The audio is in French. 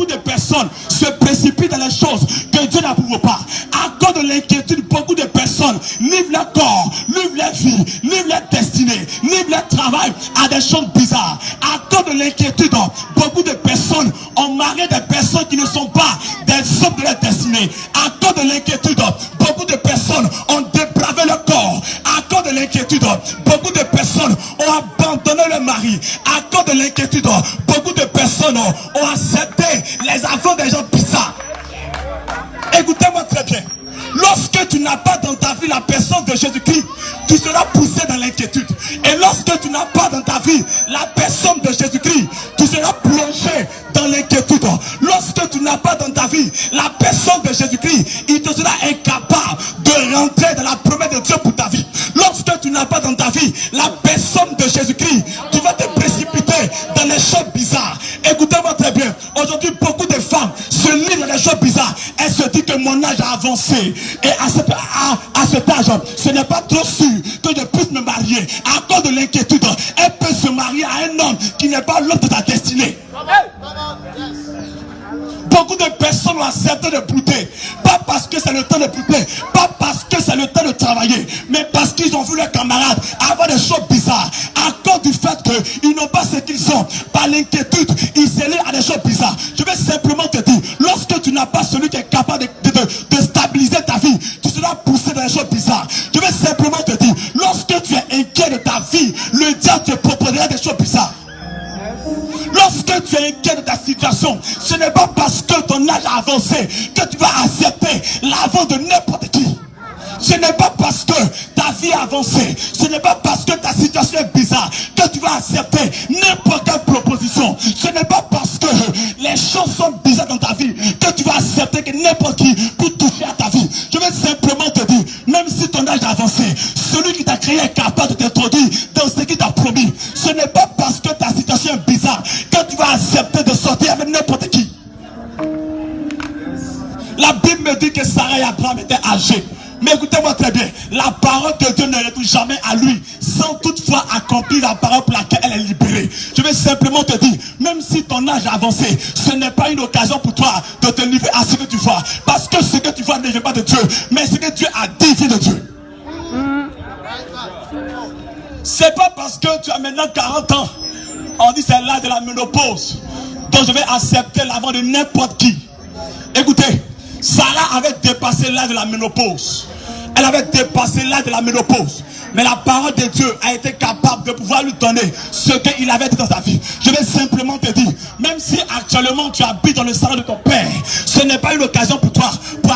beaucoup de personnes se précipitent dans les choses que Dieu n'approuve pas. À cause de l'inquiétude, beaucoup de personnes livrent leur corps, livrent leur vie, livrent leur destinée, livrent leur travail à des choses bizarres. À cause de l'inquiétude, beaucoup de personnes ont marié des personnes qui ne sont pas des hommes de leur destinée. À cause de l'inquiétude, beaucoup de personnes ont dépravé leur corps. À cause de l'inquiétude, beaucoup de personnes ont abandonné leur mari. À cause de l'inquiétude, beaucoup de personnes ont accepté les affaires des gens bizarres. Écoutez-moi très bien. Lorsque tu n'as pas dans ta vie la personne de Jésus-Christ, tu seras poussé dans l'inquiétude. Et lorsque tu n'as pas dans ta vie la personne de Jésus-Christ, tu seras plongé dans l'inquiétude. Lorsque tu n'as pas dans ta vie la personne de Jésus-Christ, il te sera incapable de rentrer dans la promesse de Dieu pour ta vie. Lorsque tu n'as pas dans ta vie la personne de Jésus-Christ, tu vas te précipiter dans les choses bizarres. Écoutez-moi très bien. Aujourd'hui, beaucoup de femmes se livrent dans les choses bizarres. Elles se disent que mon âge a avancé. Et à cet âge, ce n'est pas trop sûr que je puisse me marier. À cause de l'inquiétude, elle peut se marier à un homme qui n'est pas l'homme de ta destinée. Beaucoup de personnes ont accepté de brouter. Pas parce que c'est le temps de brouter, pas parce que c'est le temps de travailler, mais parce qu'ils ont vu leurs camarades avoir des choses bizarres. À cause du fait qu'ils n'ont pas ce qu'ils ont, par l'inquiétude, ils se lient à des choses bizarres. Je vais simplement te dire, lorsque tu n'as pas celui qui est capable de stabiliser ta vie, tu seras poussé dans des choses bizarres. Je vais simplement te dire, lorsque tu es inquiet de ta vie, le diable te proposera des choses bizarres. Lorsque tu es inquiet de ta situation, ce n'est pas parce que ton âge a avancé que tu vas accepter l'avant de n'importe qui. Ce n'est pas parce que ta vie a avancé, ce n'est pas parce que ta situation est bizarre que tu vas accepter n'importe quelle proposition. Ce n'est pas parce que les choses sont bizarres dans ta vie que tu vas accepter que n'importe qui peut toucher à ta vie. Je vais simplement te dire, même si ton âge a avancé, celui qui t'a créé est capable de t'introduire dans ce qu'il t'a promis. Ce n'est pas parce que ta situation est bizarre que tu vas accepter de sortir avec n'importe qui. La Bible me dit que Sarah et Abraham étaient âgés. Mais écoutez-moi très bien, la parole de Dieu ne retourne jamais à lui sans toutefois accomplir la parole pour laquelle elle est libérée. Je vais simplement te dire, même si ton âge a avancé, ce n'est pas une occasion pour toi de te livrer à ce que tu vois. Parce que ce que tu vois ne vient pas de Dieu, mais ce que Dieu a dit vient de Dieu. C'est pas parce que tu as maintenant 40 ans, on dit c'est l'âge de la ménopause, donc je vais accepter l'avant de n'importe qui. Écoutez, Sarah avait dépassé l'âge de la ménopause. Elle avait dépassé l'âge de la ménopause. Mais la parole de Dieu a été capable de pouvoir lui donner ce qu'il avait dit dans sa vie. Je vais simplement te dire, même si actuellement tu habites dans le salon de ton père, ce n'est pas une occasion pour toi pour